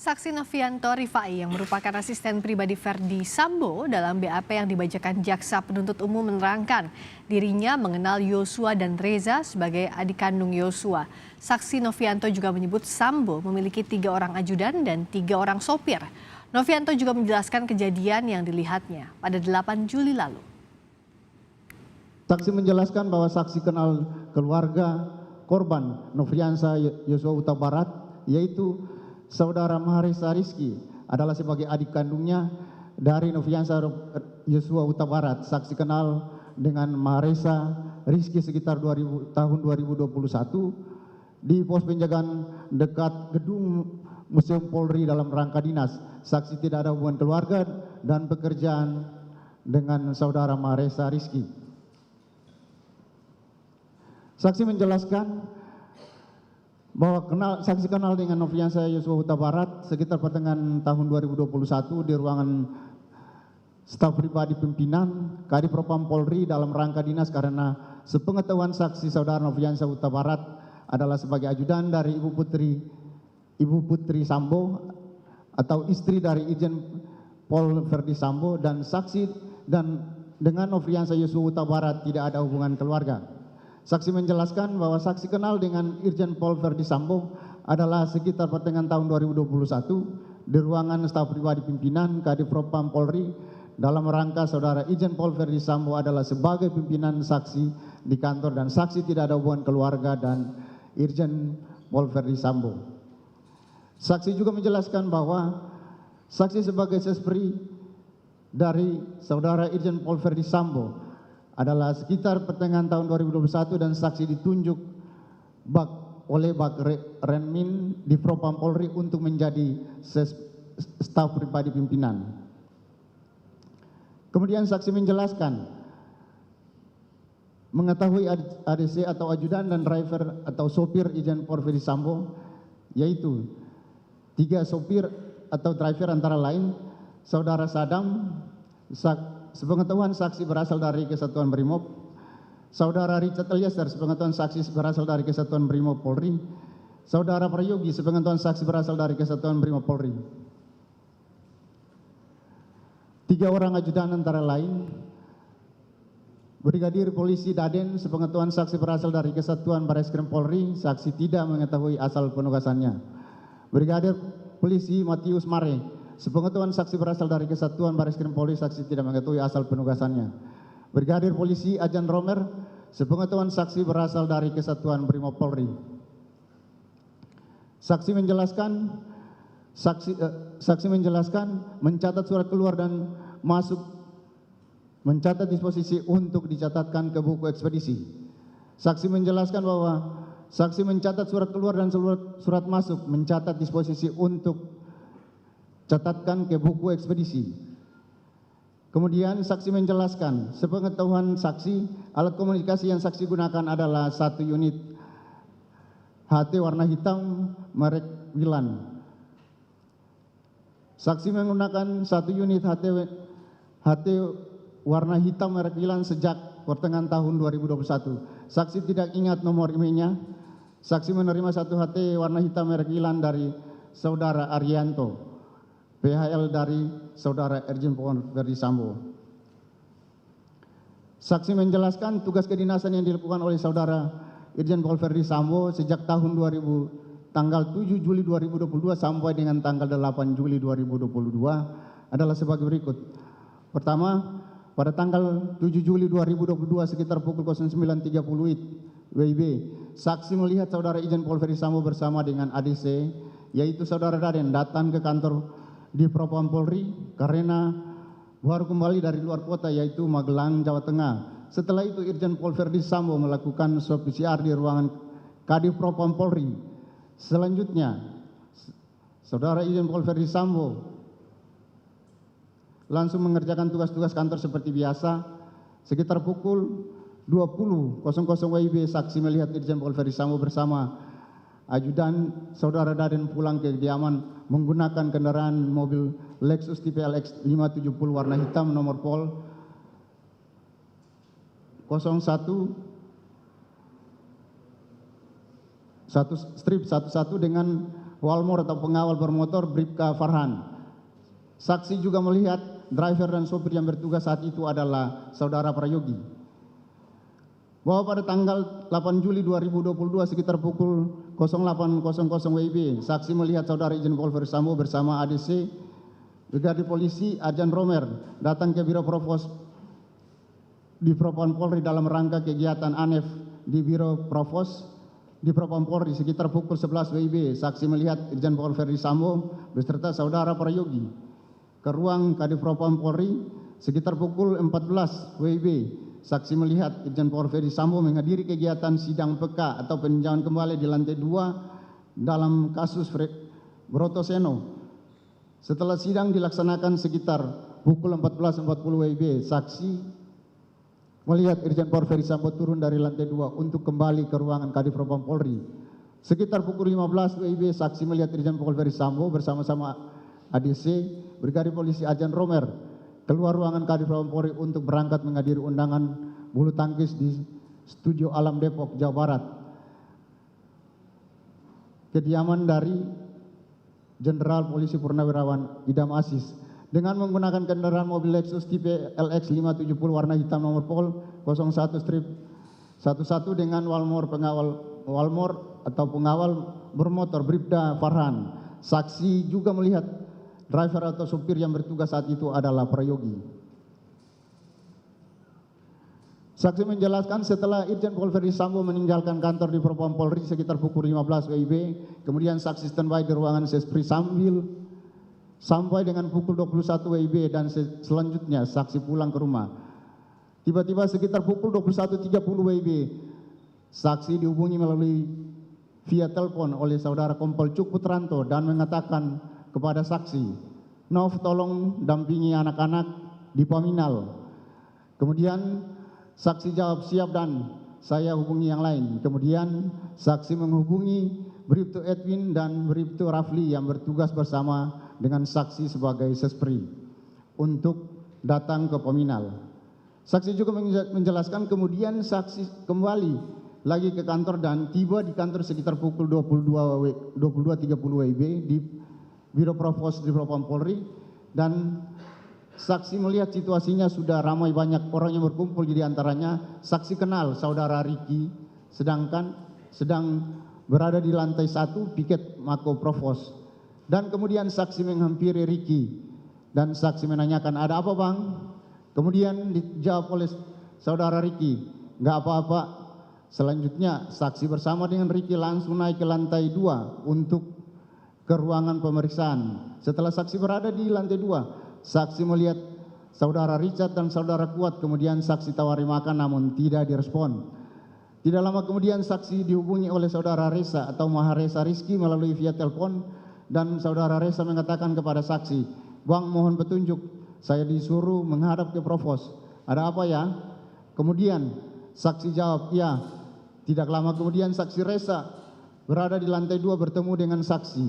Saksi Novianto Rifai yang merupakan asisten pribadi Verdi Sambo dalam BAP yang dibacakan jaksa penuntut umum menerangkan dirinya mengenal Yosua dan Reza sebagai adik kandung Yosua. Saksi Novianto juga menyebut Sambo memiliki 3 orang ajudan dan 3 orang sopir. Novianto juga menjelaskan kejadian yang dilihatnya pada 8 Juli lalu. Saksi menjelaskan bahwa saksi kenal keluarga korban Nofriansah Yosua Huta Barat, yaitu Saudara Maharesa Rizky adalah sebagai adik kandungnya dari Nofriansah Yosua Huta Barat. Saksi kenal dengan Maharesa Rizky sekitar tahun 2021 di pos penjagaan dekat gedung Museum Polri dalam rangka dinas. Saksi tidak ada hubungan keluarga dan pekerjaan dengan Saudara Maharesa Rizky. Saksi menjelaskan bahwa saksi kenal dengan Nofriansah Yosua Huta Barat sekitar pertengahan tahun 2021 di ruangan staf pribadi pimpinan Kadif Propam Polri dalam rangka dinas, karena sepengetahuan saksi saudara Nofriansah Huta Barat adalah sebagai ajudan dari Ibu Putri Sambo atau istri dari Irjen Pol Verdi Sambo, dan saksi dan dengan Nofriansah Yosua Huta Barat tidak ada hubungan keluarga. Saksi menjelaskan bahwa saksi kenal dengan Irjen Pol Verdi Sambo adalah sekitar pertengahan tahun 2021 di ruangan staf pribadi pimpinan Kadif Propam Polri dalam rangka saudara Irjen Pol Verdi Sambo adalah sebagai pimpinan saksi di kantor, dan saksi tidak ada hubungan keluarga dan Irjen Pol Verdi Sambo. Saksi juga menjelaskan bahwa saksi sebagai sespri dari saudara Irjen Pol Verdi Sambo adalah sekitar pertengahan tahun 2021 dan saksi ditunjuk oleh Bak Renmin di Propam Polri untuk menjadi staf pribadi pimpinan. Kemudian saksi menjelaskan mengetahui ADC atau ajudan dan driver atau sopir Irjen Pol Verdi Sambo, yaitu 3 sopir atau driver antara lain Saudara Sadam, sepengetahuan saksi berasal dari Kesatuan Brimob, Saudara Richard Eliezer, sepengetahuan saksi berasal dari Kesatuan Brimob Polri, Saudara Prayogi, sepengetahuan saksi berasal dari Kesatuan Brimob Polri. 3 orang ajudan antara lain Brigadir Polisi Daden, sepengetahuan saksi berasal dari Kesatuan Bareskrim Polri, saksi tidak mengetahui asal penugasannya. Brigadir Polisi Matius Mare, sepengetahuan saksi berasal dari Kesatuan Bareskrim Polri, saksi tidak mengetahui asal penugasannya. Brigadir Polisi Ajan Romer, sepengetahuan saksi berasal dari Kesatuan Brimob Polri. Saksi menjelaskan mencatat surat keluar dan masuk, mencatat disposisi untuk dicatatkan ke buku ekspedisi. Saksi menjelaskan bahwa saksi mencatat surat keluar dan surat masuk, mencatat disposisi untuk catatkan ke buku ekspedisi. Kemudian saksi menjelaskan sepengetahuan saksi alat komunikasi yang saksi gunakan adalah 1 unit HT warna hitam merek Wilan. Saksi menggunakan 1 unit HT warna hitam merek Wilan sejak pertengahan tahun 2021. Saksi tidak ingat nomor IMEI-nya. Saksi menerima 1 HT warna hitam merek Wilan dari Saudara Arianto, PHL dari Saudara Irjen Pol Verdi Sambo. Saksi menjelaskan tugas kedinasan yang dilakukan oleh Saudara Irjen Pol Verdi Sambo sejak tanggal 7 Juli 2022 sampai dengan tanggal 8 Juli 2022 adalah sebagai berikut. Pertama, pada tanggal 7 Juli 2022 sekitar pukul 09.30 WIB, saksi melihat Saudara Irjen Pol Verdi Sambo bersama dengan ADC, yaitu Saudara Daden, datang ke kantor di Propam Polri karena baru kembali dari luar kota, yaitu Magelang, Jawa Tengah. Setelah itu Irjen Pol Verdi Sambo melakukan swab PCR di ruangan Kadif Propam Polri. Selanjutnya Saudara Irjen Pol Verdi Sambo langsung mengerjakan tugas-tugas kantor seperti biasa. Sekitar pukul 20.00 WIB saksi melihat Irjen Pol Verdi Sambo bersama ajudan Saudara Daden pulang ke kediaman menggunakan kendaraan mobil Lexus tipe LX 570 warna hitam nomor pol 01 11 dengan Walmor atau pengawal bermotor Bribka Farhan. Saksi juga melihat driver dan sopir yang bertugas saat itu adalah saudara Prayogi. Bahwa pada tanggal 8 Juli 2022 sekitar pukul 08.00 WIB, saksi melihat saudara Irjen Pol Ferdisambo bersama ADC, Brigadir Polisi Arjan Romer datang ke Biro Provos di Propam Polri dalam rangka kegiatan ANEF di Biro Provos di Propam Polri sekitar pukul 11 WIB. Saksi melihat Irjen Pol Ferdisambo beserta saudara Prayogi ke ruang Kadif Propam Polri sekitar pukul 14 WIB. Saksi melihat Irjen Pol Ferdisambo menghadiri kegiatan sidang PK atau peninjauan kembali di lantai 2 dalam kasus Broto Seno. Setelah sidang dilaksanakan sekitar pukul 14.40 WIB, saksi melihat Irjen Pol Ferdisambo turun dari lantai 2 untuk kembali ke ruangan Kadif Propam Polri. Sekitar pukul 15 WIB, saksi melihat Irjen Pol Ferdisambo bersama-sama ADC, Brigadir Polisi Arjan Romer keluar ruangan Kadif Propam Polri untuk berangkat menghadiri undangan bulu tangkis di Studio Alam Depok, Jawa Barat. Kediaman dari Jenderal Polisi Purnawirawan Idam Aziz dengan menggunakan kendaraan mobil Lexus tipe LX 570 warna hitam nomor pol 01-11 dengan Walmor atau pengawal bermotor Bribka Farhan. Saksi juga melihat driver atau supir yang bertugas saat itu adalah Prayogi. Saksi menjelaskan setelah Irjen Pol Ferdisambo meninggalkan kantor di Propam Polri sekitar pukul 15 WIB, kemudian saksi standby di ruangan Sespri sampai dengan pukul 21 WIB dan selanjutnya saksi pulang ke rumah. Tiba-tiba sekitar pukul 21.30 WIB, saksi dihubungi melalui via telepon oleh saudara Kompol Cuk Putranto dan mengatakan kepada saksi, "Nov, tolong dampingi anak-anak di Paminal." Kemudian saksi jawab, "Siap," dan saya hubungi yang lain. Kemudian saksi menghubungi Bribtu Edwin dan Bribtu Rafli yang bertugas bersama dengan saksi sebagai sespri untuk datang ke Paminal. Saksi juga menjelaskan kemudian saksi kembali lagi ke kantor dan tiba di kantor sekitar pukul 22.30 WIB di Biro Provos di Propam Polri, dan saksi melihat situasinya sudah ramai, banyak orang yang berkumpul. Di antaranya saksi kenal saudara Riki sedang berada di lantai 1 piket Mako Provos, dan kemudian saksi menghampiri Riki dan saksi menanyakan, "Ada apa, Bang?" Kemudian dijawab oleh saudara Riki, "Nggak apa-apa." Selanjutnya saksi bersama dengan Riki langsung naik ke lantai 2 untuk ke ruangan pemeriksaan. Setelah saksi berada di lantai 2, saksi melihat saudara Richard dan saudara Kuat, kemudian saksi tawari makan namun tidak direspon. Tidak lama kemudian saksi dihubungi oleh saudara Reza atau Mahareza Rizky melalui via telepon, dan saudara Reza mengatakan kepada saksi, "Bang, mohon petunjuk, saya disuruh menghadap ke Provos. Ada apa ya?" Kemudian saksi jawab, "Ya." Tidak lama kemudian saksi Reza berada di lantai 2 bertemu dengan saksi.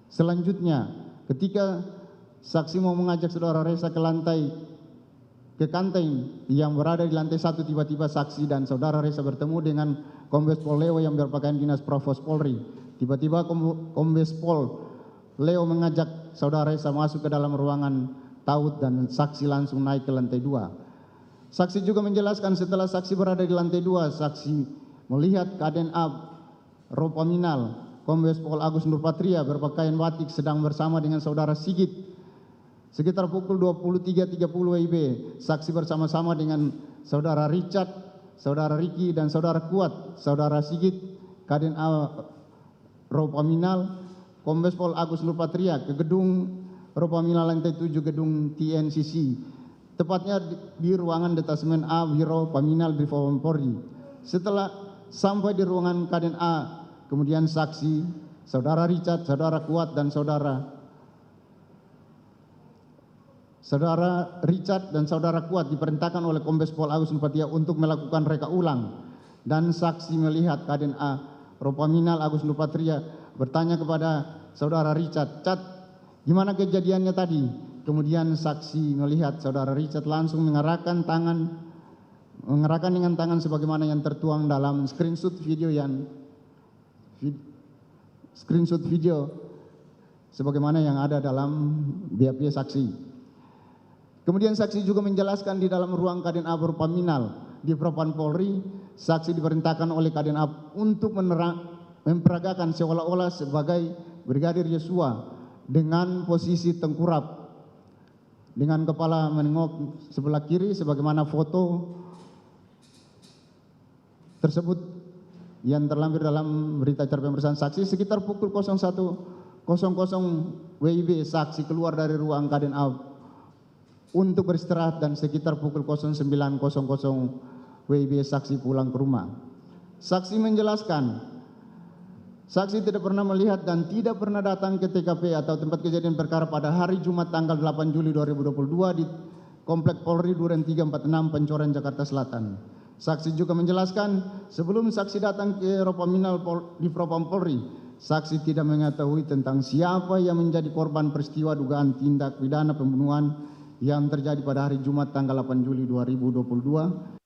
Selanjutnya, ketika saksi mau mengajak saudara Reza ke kanteng yang berada di lantai 1, tiba-tiba saksi dan saudara Reza bertemu dengan Kombes Pol Leo yang berpakaian dinas Provos Polri. Tiba-tiba Kombes Pol Leo mengajak saudara Reza masuk ke dalam ruangan taut dan saksi langsung naik ke lantai 2. Saksi juga menjelaskan setelah saksi berada di lantai 2, saksi melihat Kaden A Ropaminal Kombes Pol Agus Nurpatria berpakaian batik sedang bersama dengan saudara Sigit. Sekitar pukul 23.30 WIB, saksi bersama-sama dengan saudara Richard, saudara Riki dan saudara Kuat, saudara Sigit, Kaden A Ropaminal, Kombes Pol Agus Nurpatria ke gedung Ropaminal lantai 7 gedung TNCC, tepatnya di ruangan Detasemen A Biro Paminal di Propam Polri. Setelah sampai di ruangan Kaden A, kemudian saksi, saudara Richard, saudara Kuat dan saudara Richard dan saudara Kuat diperintahkan oleh Kombes Pol Agus Nurpatria untuk melakukan reka ulang, dan saksi melihat Kaden A Ropaminal Agus Nurpatria bertanya kepada saudara Richard, "Cat, gimana kejadiannya tadi?" Kemudian saksi melihat saudara Richard langsung mengerahkan dengan tangan sebagaimana yang tertuang dalam screenshot video sebagaimana yang ada dalam BAP saksi. Kemudian saksi juga menjelaskan di dalam ruang Kadin A berupa Minal di Propam Polri, saksi diperintahkan oleh Kadin A untuk memperagakan seolah-olah sebagai Brigadir Yosua dengan posisi tengkurap dengan kepala menengok sebelah kiri sebagaimana foto tersebut yang terlampir dalam berita acara pemeriksaan saksi. Sekitar pukul 01.00 WIB saksi keluar dari ruang Kadin A untuk beristirahat dan sekitar pukul 09.00 WIB saksi pulang ke rumah. Saksi menjelaskan saksi tidak pernah melihat dan tidak pernah datang ke TKP atau tempat kejadian perkara pada hari Jumat tanggal 8 Juli 2022 di Komplek Polri Duren 346 Pancoran Jakarta Selatan. Saksi juga menjelaskan sebelum saksi datang ke Ropaminal di Propam Polri, saksi tidak mengetahui tentang siapa yang menjadi korban peristiwa dugaan tindak pidana pembunuhan yang terjadi pada hari Jumat tanggal 8 Juli 2022